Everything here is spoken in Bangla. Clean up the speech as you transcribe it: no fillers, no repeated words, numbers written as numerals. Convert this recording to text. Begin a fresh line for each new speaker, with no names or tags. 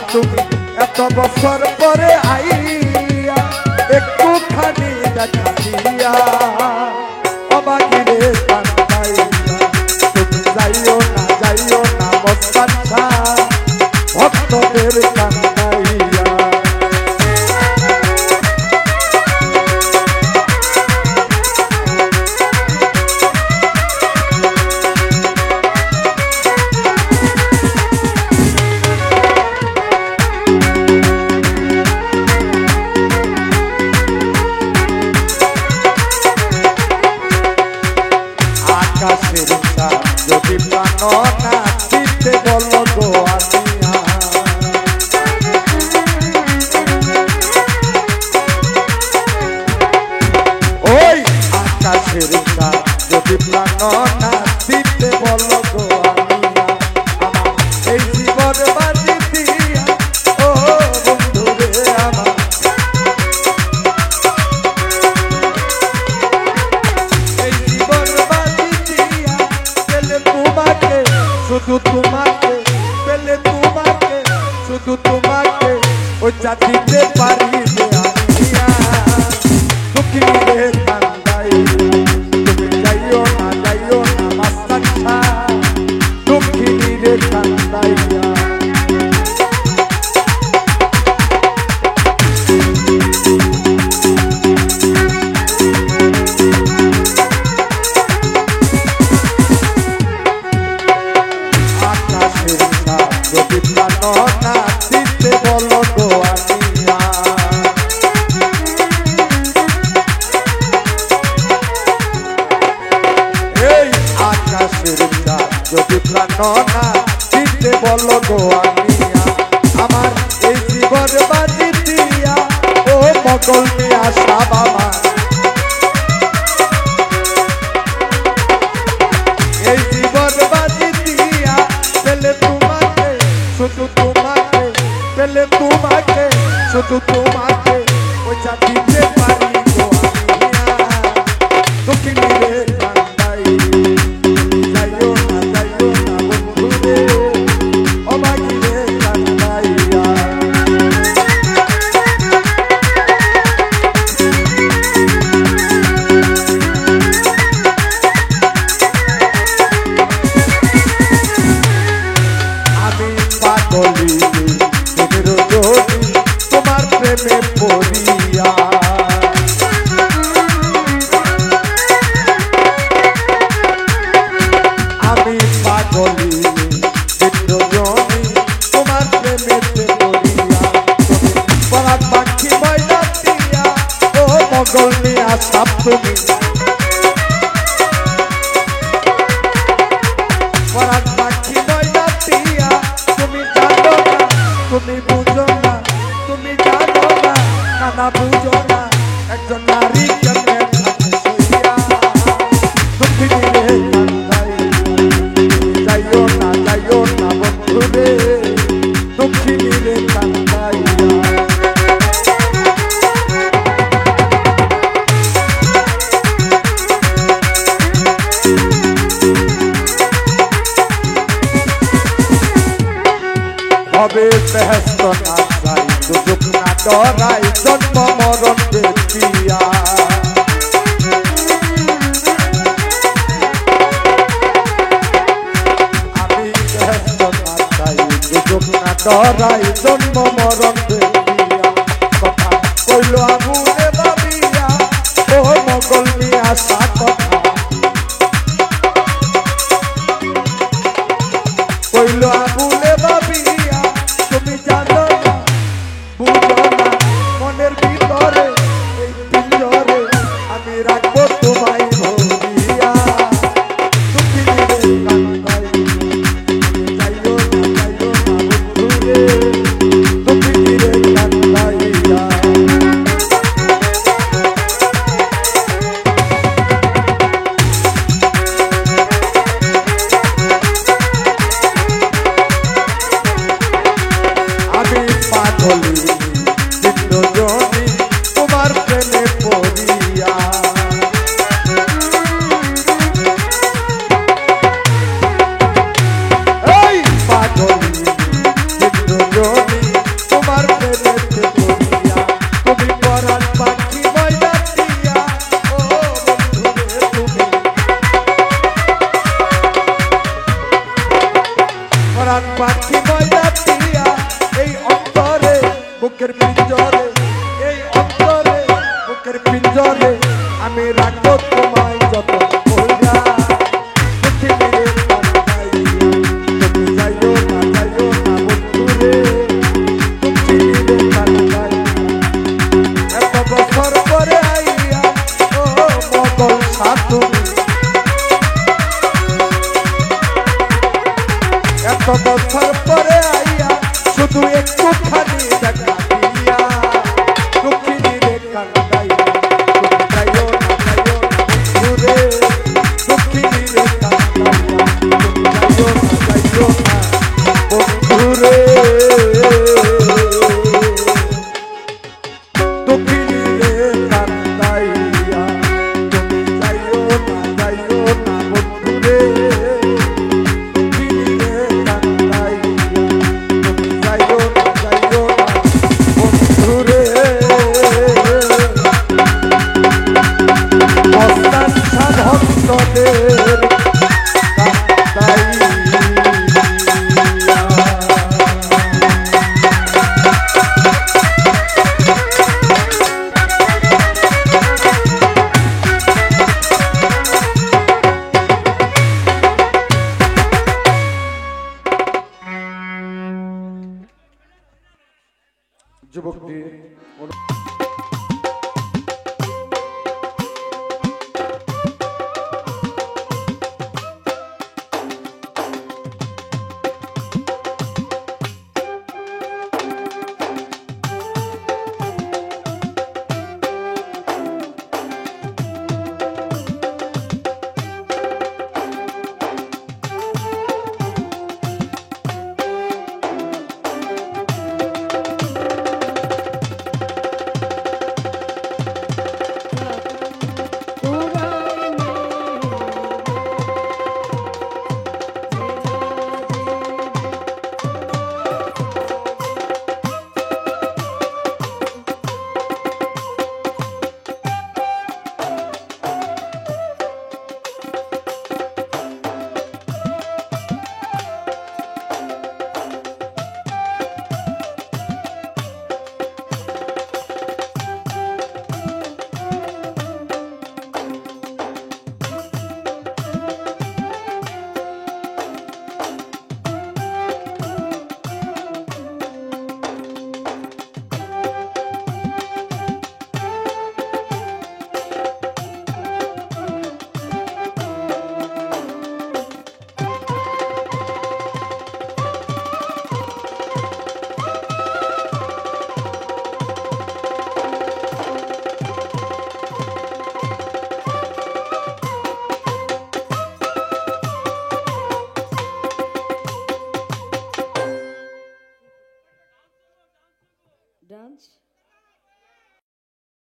তুমি এত বছর পরে আইয়া একটুখানি দেখা দিয়া অবাগিরে কান্দাইয়া তুমি যাইও না মস্তান শাহ ভক্তদের কান্দাইয়া আকাশের চাঁদ যদি প্রাণ নাচিতে বলো গো আমিয়া ওই আকাশের চাঁদ যদি প্রাণ নাচিতে বলো গো আমিয়া আমার এই জীবন বাজি দিয়া ও বন্ধু রে আমার শুধু তোমাকে পেলে তোমাকে শুধু তোমাকে ওই চাঁদিতে পারি যে আমিয়া দুঃখিনী রে কান্দাই তুমি যাইও না মাস্তান শাহ দুঃখিনী রে কান্দাইয়া যদি প্রাণ নাচিতে বলো গো আমিয়া এই আকাশের চাঁদ যদি প্রাণ নাচিতে বলো গো আমিয়া আমার এই জীবন বাজি দিয়া ও মগল মিয়া সাবামা এই জীবন বাজি দিয়া পেলে তোমাকে শুধু তোমাকে পেলে তোমাকে শুধু তোমাকে ওই চাঁদিতে পারি গো আমিয়া দুঃখিনী রে কান্দাই যাইও না বন্ধু রে অবাগি রে কান্দাইয়া তোমার প্রেমে পড়িয়া আমি পাগলি বিদ্রোহী তোমার প্রেমেতে পড়িয়া পরাগ পাখি ময়না দিয়া ও মগল মিয়া সাপ তুমি পরাগ পাখি ময়না দিয়া তুমি জানো না তুমি বুঝো না তুমি জানো না নানা বুঝো না একজন নারী কেমনে থাকে সইয়া দুঃখিনী রে কান্দাই যাইও না বন্ধু রে দুঃখিনী রে কান্দাইয়া হবে বেহেস্ত না চাই সুযোগ না ডরাই জন্ম মরণ দেখিয়া আমি বেহেস্ত না চাই সুযোগ না ডরাই জন্ম মরণ দেখিয়া কথা কইল আগুনে ভাবিয়া ও মগল মিয়া সা কথা কইল আগুনে ভাবিয়া তুমি জানো না বুঝো না মনের ভিতরে এই পিঞ্জরে আমি রাখবো তোমায় ভরিয়া দুঃখিনী রে কান্দাই যাইও না বন্ধু রে দুঃখিনী রে কান্দাইয়া তোমার প্রেমে পড়িয়া এই পাগলি পাখি ময়না দিয়া এই অন্তরে বুকের পিঞ্জরে, এই অন্তরে বুকের পিঞ্জরে আমি রাখবো তোমায় যত কইরা। পৃথিবীর কান্দাইয়া তুমি যাইও না বন্ধুরে, পৃথিবীর কান্দাইয়া এত বছর পরে আইয়া ও মগল সাধুনী, এত বছর পরে আইয়া শুধু একটুখানি দেখা দিয়া দুঃখিনী রে কান্দাইয়া তুমি যাইও না বন্ধুরে, দুঃখিনী রে কান্দাইয়া তুমি যাইও না বন্ধুরে, দুঃখিনী রে কান্দাইয়া তুমি যাইও না বন্ধুরে, ভক্তদের কান্দাইয়া। যুবকদের